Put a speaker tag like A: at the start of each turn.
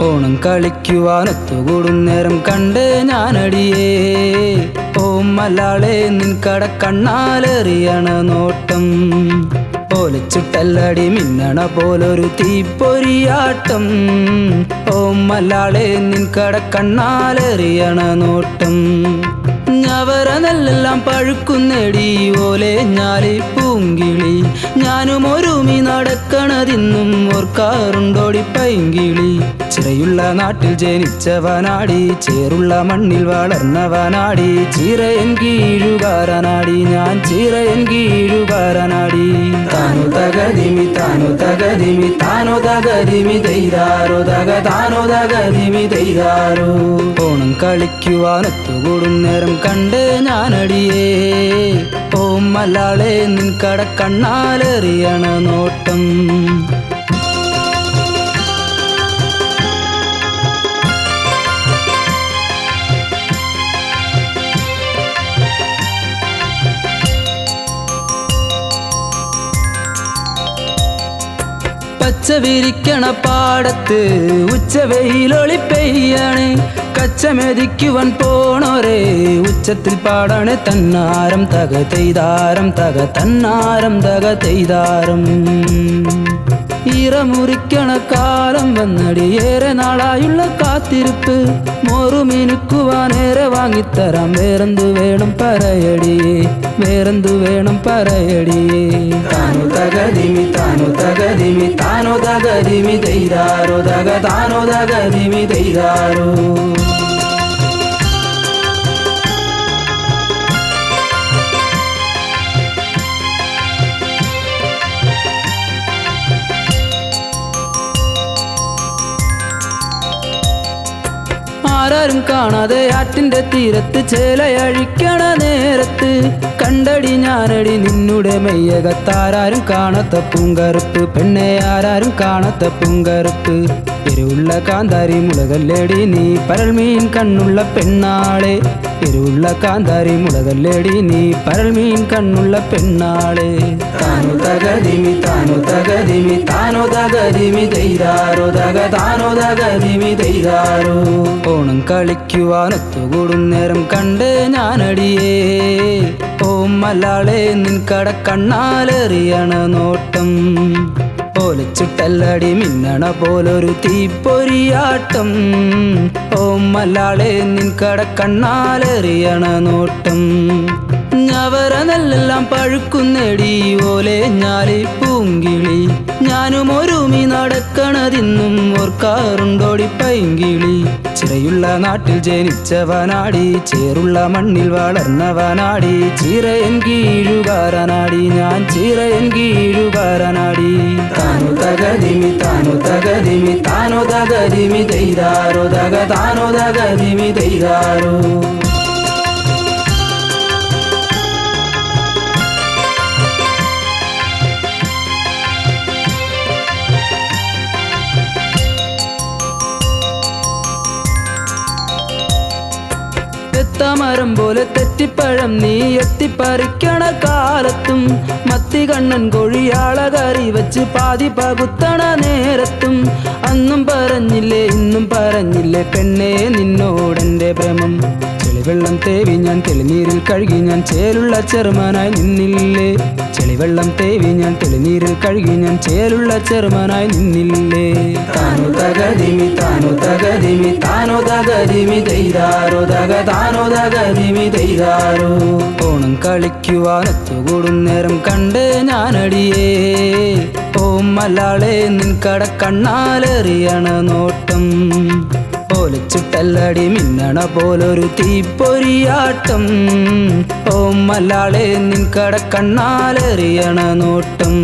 A: ഓണം കളിക്കുവാനൊത്തുകൂടും നേരം കണ്ട് ഞാനടിയേ ഓം മലാളെ നിൻ കടക്കണ്ണാലെറിയണ നോട്ടം ഓലച്ചിട്ടല്ലടി മിന്നണ പോലൊരു തീപ്പൊരിയാട്ടം ഓം മലാളെ നിൻ കടക്കണ്ണാലെറിയണ നോട്ടം ഞവര നെല്ലെല്ലാം പഴുക്കുന്നേടി ഓലെ ഞാലി പൂങ്കിളി ഞാനും ഒരുമി നടക്കണതിന്നും ഓർക്കാറുണ്ടോടി പൈങ്കിളി ചിറയുള്ള നാട്ടിൽ ജനിച്ചവനാടി ചേറുള്ള മണ്ണിൽ വളർന്നവനാടി ചിറയൻ കീഴുകാരനാടി ഞാൻ ചിറയൻ കീഴുകാരനാടി താനു തകതിമി താനു തകതിമി താനോ തകതിമി തൈതാരോ താനോ തകതിമി തൈതാരോ ഓണം കളിക്കുവാനൊത്തുകൂടും നേരം കണ്ട് ഞാനടിയേ ഓം മലാളെ നിൻ കടക്കണ്ണാലെറിയണ നോട്ടം പച്ച വിരിക്കണ പാടത്ത് ഉച്ചവെയിലൊളി പെയ്യാണ് കച്ചമെതിക്കുവൻ പോണോരേ ഉച്ചത്തിൽ പാടാണ് തന്നാരം തക തെയ്താരം തക തന്നാരം തക തെയ്താരം ഈറമുറിക്കണ കാലം വന്നടി ഏറെ നാളായുള്ള കാത്തിരിപ്പ് മോറുമിനുക്കുവാനേറെ വാങ്ങിത്തരാം വേറെന്തു വേണം പറയടിയേ വേറെന്തു വേണം പറയടിയേ താനു തകതിമി താനു തകതിമി താനോ തകതിമി തൈതാരോ താനോ തകതിമി തൈതാരോ ആരാരും കാണാതെ ആറ്റിന്റെ തീരത്ത് ചേലയഴിക്കണ നേരത്ത് കണ്ടടി ഞാനടി നിന്നുടെ മെയ്യകത്താരും കാണാത്ത പൂങ്കറുപ്പ് പെണ്ണെ ആരാരും കാണാത്ത പൂങ്കറുപ്പ് എരുവുള്ള കാന്താരി മുളകല്ലേടി നീ പരൽമീൻ കണ്ണുള്ള പെണ്ണാളെ എരുവുള്ള കാന്താരി മുളകല്ലേടി നീ പരൽമീൻ കണ്ണുള്ള പെണ്ണാളെ താനു തകതിമി താനു തകതിമി താനോ തകതിമി തൈതാരോ താനോ തകതിമി തൈതാരോ ഓണം കളിക്കുവാനൊത്തുകൂടും നേരം കണ്ട് ഞാനടിയേ ഓം മലാളെ നിൻ കടക്കണ്ണാലെറിയണ നോട്ടം ഓലച്ചിട്ടല്ലടി മിന്നണ പോലൊരു തീപ്പൊരിയാട്ടം ഓം മലാളെ നിൻ കടക്കണ്ണാലെറിയണ നോട്ടം ഞവര നെല്ലെല്ലാം പഴുക്കുന്നേടി ഓലെ ഞാലി പൂങ്കിളി ഞാനും ഒരുമി നടക്കണതിന്നും ഓർക്കാറുണ്ടോടി പൈങ്കിളി ചിറയുള്ള നാട്ടിൽ ജനിച്ചവനാടി ചേറുള്ള മണ്ണിൽ വളർന്നവനാടി ചിറയൻ കീഴുകാരനാടി ഞാൻ ചിറയൻ കീഴുകാരനാടി താനു തകതിമി താനു തകതിമി താനോ തകതിമി തൈതാരോ താനോ തകതിമി തൈതാരോ മരം പോലെ തെറ്റിപ്പഴം നീ എത്തിപ്പറിക്കണ കാലത്തും മത്തി കണ്ണൻ കൊഴിയാള കറി വെച്ച് പാതി പകുത്തണ നേരത്തും അന്നും പറഞ്ഞില്ലേ ഇന്നും പറഞ്ഞില്ലേ പെണ്ണേ നിന്നോടെന്റെ ഭ്രമം ചെളിവെള്ളം തേവി ഞാൻ തെളിനീരിൽ കഴുകി ഞാൻ ചേലുള്ള ചെറുമനായി നിന്നില്ലേ ചെളിവെള്ളം തേവി ഞാൻ തെളിനീരിൽ കഴുകി ഞാൻ ചേലുള്ള ചെറുമനായി നിന്നില്ലേ താനു തകതിമി താനു തകതിമി താനോ തകതിമി തൈതാരോ താനോ തകതിമി തൈതാരോ ഓണം കളിക്കുവാനൊത്തുകൂടും നേരം കണ്ട് ഞാനടിയേ ഓം മലാളെ നിൻ കടക്കണ്ണാലെറിയണ നോട്ടം ഓലച്ചിട്ടല്ലടി മിന്നണ പോലൊരു തീപ്പൊരിയാട്ടം ഓം മലാളെ നിൻ കടക്കണ്ണാലെറിയണ നോട്ടം